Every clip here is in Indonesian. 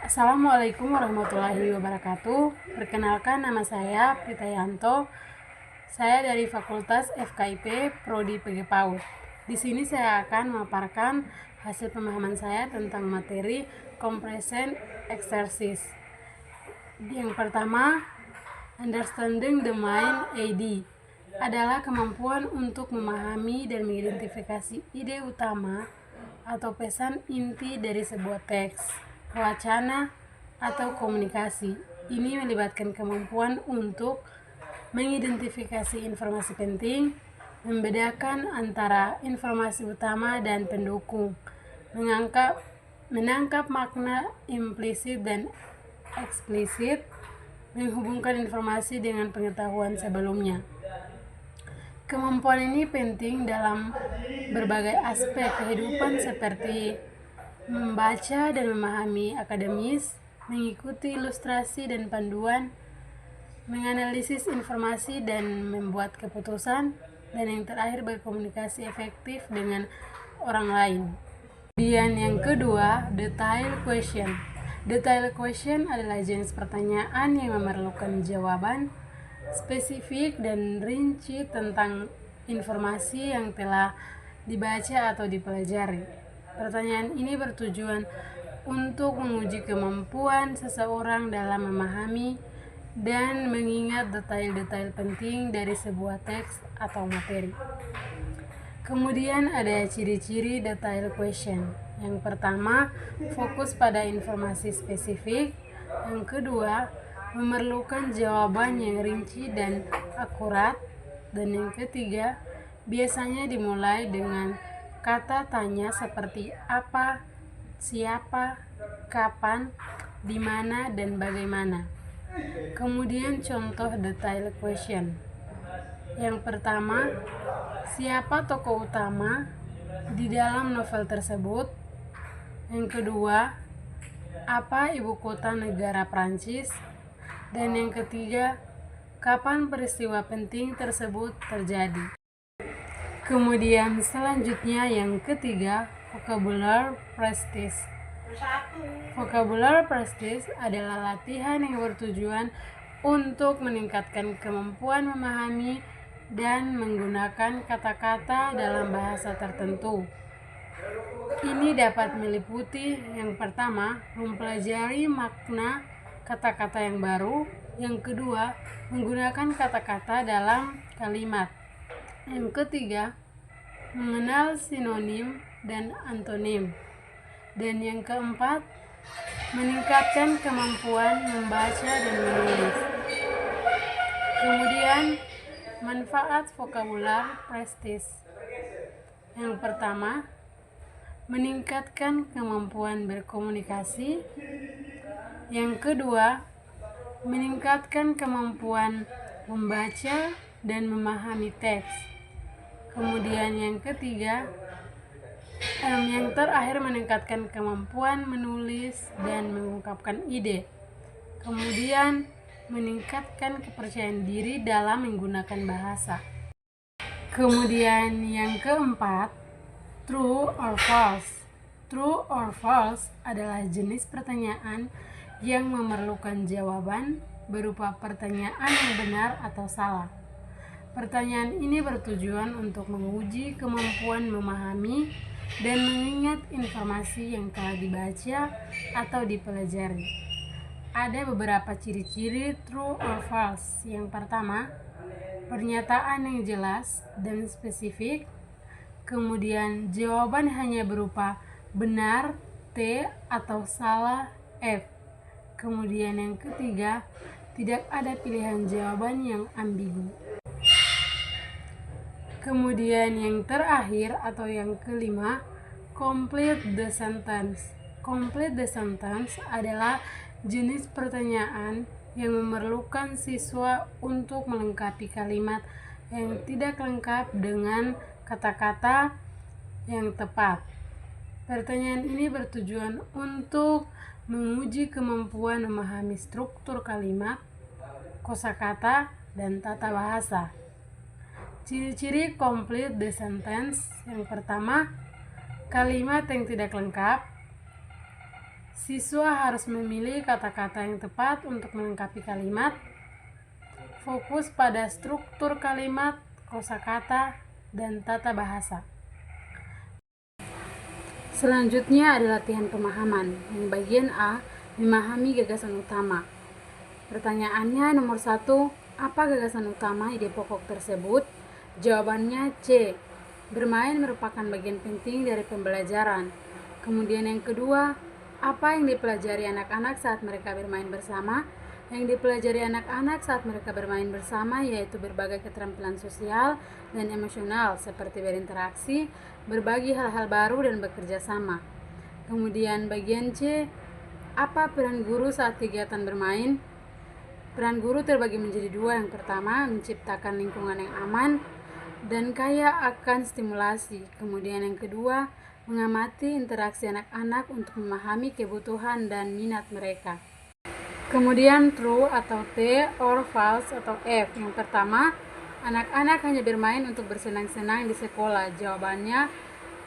Assalamualaikum warahmatullahi wabarakatuh. Perkenalkan, nama saya Pritayanto. Saya dari Fakultas FKIP Prodi PG PAUD. Di sini saya akan memaparkan hasil pemahaman saya tentang materi compression exercise. Yang pertama, understanding the mind AD adalah kemampuan untuk memahami dan mengidentifikasi ide utama atau pesan inti dari sebuah teks, wacana, atau komunikasi. Ini melibatkan kemampuan untuk mengidentifikasi informasi penting, membedakan antara informasi utama dan pendukung, menangkap makna implisit dan eksplisit, menghubungkan informasi dengan pengetahuan sebelumnya. Kemampuan ini penting dalam berbagai aspek kehidupan seperti membaca dan memahami akademis, mengikuti ilustrasi dan panduan, menganalisis informasi dan membuat keputusan, dan yang terakhir berkomunikasi efektif dengan orang lain. Kemudian yang kedua, detail question. Detail question adalah jenis pertanyaan yang memerlukan jawaban spesifik dan rinci tentang informasi yang telah dibaca atau dipelajari. Pertanyaan ini bertujuan untuk menguji kemampuan seseorang dalam memahami dan mengingat detail-detail penting dari sebuah teks atau materi. Kemudian ada ciri-ciri detail question. Yang pertama, fokus pada informasi spesifik. Yang kedua, memerlukan jawaban yang rinci dan akurat. Dan yang ketiga, biasanya dimulai dengan kata tanya seperti apa, siapa, kapan, di mana, dan bagaimana. Kemudian contoh detail question. Yang pertama, siapa tokoh utama di dalam novel tersebut? Yang kedua, apa ibu kota negara Prancis? Dan yang ketiga, kapan peristiwa penting tersebut terjadi? Kemudian selanjutnya yang ketiga, vocabulary practice. Vocabulary practice adalah latihan yang bertujuan untuk meningkatkan kemampuan memahami dan menggunakan kata-kata dalam bahasa tertentu. Ini dapat meliputi yang pertama, mempelajari makna kata-kata yang baru. Yang kedua, menggunakan kata-kata dalam kalimat. Yang ketiga, mengenal sinonim dan antonim. Dan yang keempat, meningkatkan kemampuan membaca dan menulis. Kemudian, manfaat vocabulary practice. Yang pertama, meningkatkan kemampuan berkomunikasi. Yang kedua, meningkatkan kemampuan membaca dan memahami teks. Kemudian yang ketiga, yang terakhir meningkatkan kemampuan menulis dan mengungkapkan ide. Kemudian meningkatkan kepercayaan diri dalam menggunakan bahasa. Kemudian yang keempat, true or false. True or false adalah jenis pertanyaan yang memerlukan jawaban berupa pertanyaan yang benar atau salah. Pertanyaan ini bertujuan untuk menguji kemampuan memahami dan mengingat informasi yang telah dibaca atau dipelajari. Ada beberapa ciri-ciri true or false. Yang pertama, pernyataan yang jelas dan spesifik. Kemudian jawaban hanya berupa benar T atau salah F. Kemudian yang ketiga, tidak ada pilihan jawaban yang ambigu. Kemudian yang terakhir atau yang kelima, complete the sentence. Complete the sentence adalah jenis pertanyaan yang memerlukan siswa untuk melengkapi kalimat yang tidak lengkap dengan kata-kata yang tepat. Pertanyaan ini bertujuan untuk menguji kemampuan memahami struktur kalimat, kosakata, dan tata bahasa. Ciri-ciri complete the sentence. Yang pertama, kalimat yang tidak lengkap. Siswa harus memilih kata-kata yang tepat untuk melengkapi kalimat, fokus pada struktur kalimat, kosakata, dan tata bahasa. Selanjutnya ada latihan pemahaman. Yang bagian A, memahami gagasan utama. Pertanyaannya nomor 1, apa gagasan utama ide pokok tersebut? Jawabannya C. Bermain merupakan bagian penting dari pembelajaran. Kemudian yang kedua, apa yang dipelajari anak-anak saat mereka bermain bersama? Yang dipelajari anak-anak saat mereka bermain bersama yaitu berbagai keterampilan sosial dan emosional seperti berinteraksi, berbagi hal-hal baru, dan bekerja sama. Kemudian bagian C, apa peran guru saat kegiatan bermain? Peran guru terbagi menjadi dua. Yang pertama, menciptakan lingkungan yang aman dan kaya akan stimulasi. Kemudian yang kedua, mengamati interaksi anak-anak untuk memahami kebutuhan dan minat mereka. Kemudian true atau T, or false atau F. Yang pertama, anak-anak hanya bermain untuk bersenang-senang di sekolah. Jawabannya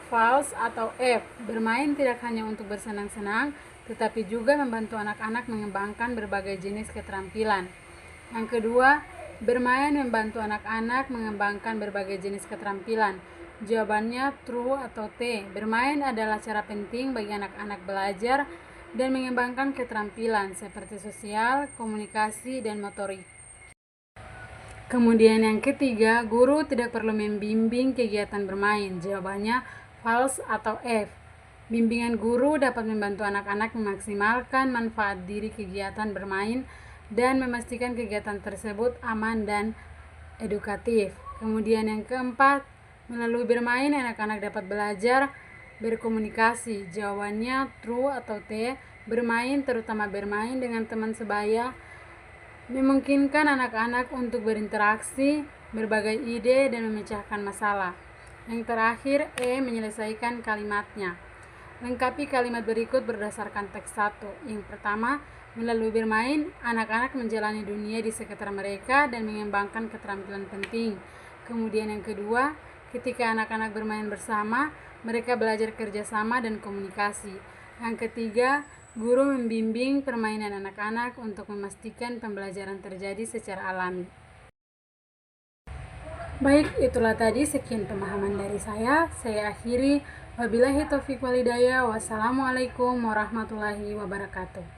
false atau F. Bermain tidak hanya untuk bersenang-senang, tetapi juga membantu anak-anak mengembangkan berbagai jenis keterampilan. Yang kedua, bermain membantu anak-anak mengembangkan berbagai jenis keterampilan. Jawabannya true atau T. Bermain adalah cara penting bagi anak-anak belajar dan mengembangkan keterampilan seperti sosial, komunikasi, dan motorik. Kemudian yang ketiga, guru tidak perlu membimbing kegiatan bermain. Jawabannya false atau F. Bimbingan guru dapat membantu anak-anak memaksimalkan manfaat diri kegiatan bermain dan memastikan kegiatan tersebut aman dan edukatif. Kemudian yang keempat, melalui bermain anak-anak dapat belajar berkomunikasi. Jawabannya true atau T. Bermain, terutama bermain dengan teman sebaya, memungkinkan anak-anak untuk berinteraksi, berbagai ide, dan memecahkan masalah. Yang terakhir, E. Menyelesaikan kalimatnya. Lengkapi kalimat berikut berdasarkan teks 1. Yang pertama, melalui bermain, anak-anak menjalani dunia di sekitar mereka dan mengembangkan keterampilan penting. Kemudian yang kedua, ketika anak-anak bermain bersama, mereka belajar kerjasama dan komunikasi. Yang ketiga, guru membimbing permainan anak-anak untuk memastikan pembelajaran terjadi secara alami. Baik, itulah tadi sekian pemahaman dari saya. Saya akhiri. Wabillahi taufiq walhidayah. Wassalamualaikum warahmatullahi wabarakatuh.